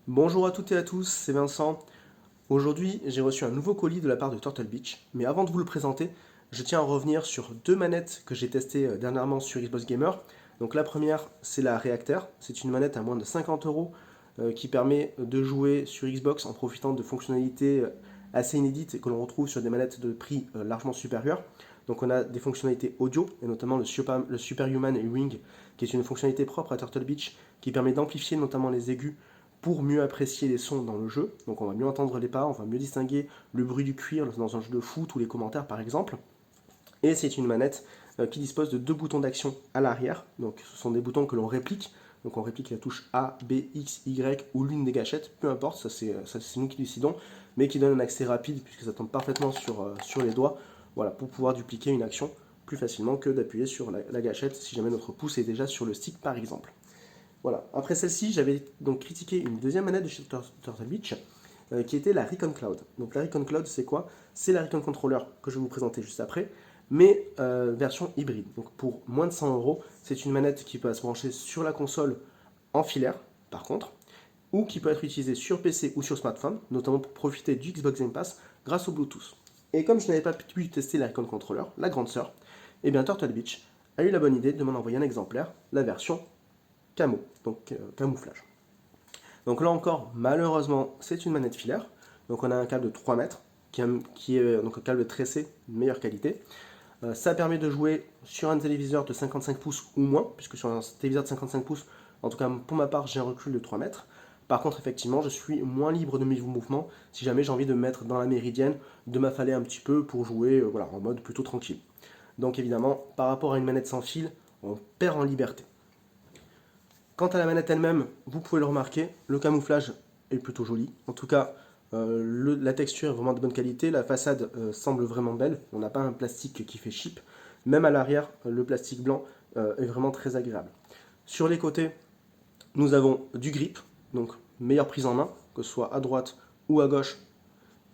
Bonjour à toutes et à tous, c'est Vincent. Aujourd'hui, j'ai reçu un nouveau colis de la part de Turtle Beach, mais avant de vous le présenter, je tiens à revenir sur deux manettes que j'ai testées dernièrement sur Xbox Gamer. Donc la première, c'est la Reactor, c'est une manette à moins de 50 euros qui permet de jouer sur Xbox en profitant de fonctionnalités assez inédites et que l'on retrouve sur des manettes de prix largement supérieurs. Donc on a des fonctionnalités audio, et notamment le Superhuman Ring, qui est une fonctionnalité propre à Turtle Beach, qui permet d'amplifier notamment les aigus pour mieux apprécier les sons dans le jeu. Donc on va mieux entendre les pas, on va mieux distinguer le bruit du cuir dans un jeu de foot ou les commentaires par exemple. Et c'est une manette qui dispose de deux boutons d'action à l'arrière. Donc ce sont des boutons que l'on réplique. Donc on réplique la touche A, B, X, Y ou l'une des gâchettes, peu importe, ça c'est nous qui décidons, mais qui donne un accès rapide puisque ça tombe parfaitement sur les doigts, voilà, pour pouvoir dupliquer une action plus facilement que d'appuyer sur la gâchette si jamais notre pouce est déjà sur le stick par exemple. Voilà. Après celle-ci, j'avais donc critiqué une deuxième manette de chez Turtle Beach, qui était la Recon Cloud. Donc la Recon Cloud, c'est quoi? C'est la Recon Controller que je vais vous présenter juste après, mais version hybride. Donc pour moins de 100 euros, c'est une manette qui peut se brancher sur la console en filaire, par contre, ou qui peut être utilisée sur PC ou sur smartphone, notamment pour profiter du Xbox Game Pass grâce au Bluetooth. Et comme je n'avais pas pu tester la Recon Controller, la grande sœur, eh bien Turtle Beach a eu la bonne idée de m'en envoyer un exemplaire, la version camo, donc camouflage. Donc là encore, malheureusement, c'est une manette filaire. Donc on a un câble de 3 mètres, qui est donc un câble tressé de meilleure qualité. Ça permet de jouer sur un téléviseur de 55 pouces ou moins, puisque sur un téléviseur de 55 pouces, en tout cas pour ma part, j'ai un recul de 3 mètres. Par contre, effectivement, je suis moins libre de mes mouvements si jamais j'ai envie de me mettre dans la méridienne, de m'affaler un petit peu pour jouer voilà, en mode plutôt tranquille. Donc évidemment, par rapport à une manette sans fil, on perd en liberté. Quant à la manette elle-même, vous pouvez le remarquer, le camouflage est plutôt joli. En tout cas, la texture est vraiment de bonne qualité, la façade semble vraiment belle, on n'a pas un plastique qui fait chip. Même à l'arrière, le plastique blanc est vraiment très agréable. Sur les côtés, nous avons du grip, donc meilleure prise en main, que ce soit à droite ou à gauche,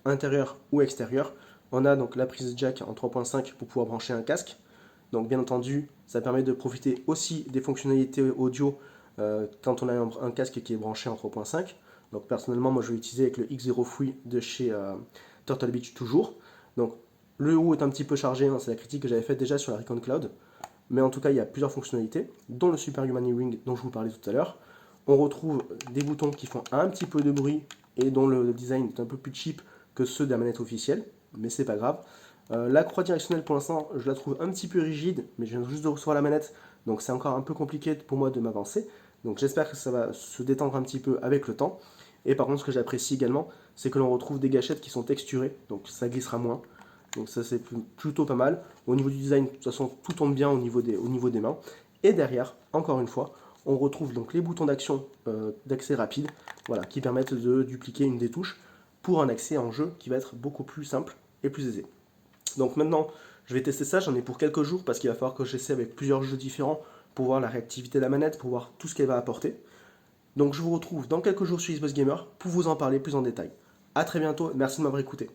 intérieur ou extérieur. On a donc la prise jack en 3.5 pour pouvoir brancher un casque. Donc bien entendu, ça permet de profiter aussi des fonctionnalités audio quand on a un casque qui est branché en 3.5. Donc personnellement, moi je vais l'utiliser avec le X0 Free de chez Turtle Beach toujours. Donc le haut est un petit peu chargé, hein, c'est la critique que j'avais faite déjà sur la Recon Cloud. Mais en tout cas, il y a plusieurs fonctionnalités, dont le Superhuman Ring dont je vous parlais tout à l'heure. On retrouve des boutons qui font un petit peu de bruit et dont le design est un peu plus cheap que ceux de la manette officielle, mais c'est pas grave. La croix directionnelle pour l'instant, je la trouve un petit peu rigide, mais je viens juste de recevoir la manette, donc c'est encore un peu compliqué pour moi de m'avancer. Donc j'espère que ça va se détendre un petit peu avec le temps. Et par contre, ce que j'apprécie également, c'est que l'on retrouve des gâchettes qui sont texturées, donc ça glissera moins. Donc ça c'est plutôt pas mal. Au niveau du design, de toute façon, tout tombe bien au niveau des mains. Et derrière, encore une fois, on retrouve donc les boutons d'action d'accès rapide, voilà, qui permettent de dupliquer une des touches pour un accès en jeu qui va être beaucoup plus simple et plus aisé. Donc maintenant, je vais tester ça, j'en ai pour quelques jours parce qu'il va falloir que j'essaie avec plusieurs jeux différents pour voir la réactivité de la manette, pour voir tout ce qu'elle va apporter. Donc je vous retrouve dans quelques jours sur Xbox Gamer pour vous en parler plus en détail. A très bientôt, merci de m'avoir écouté.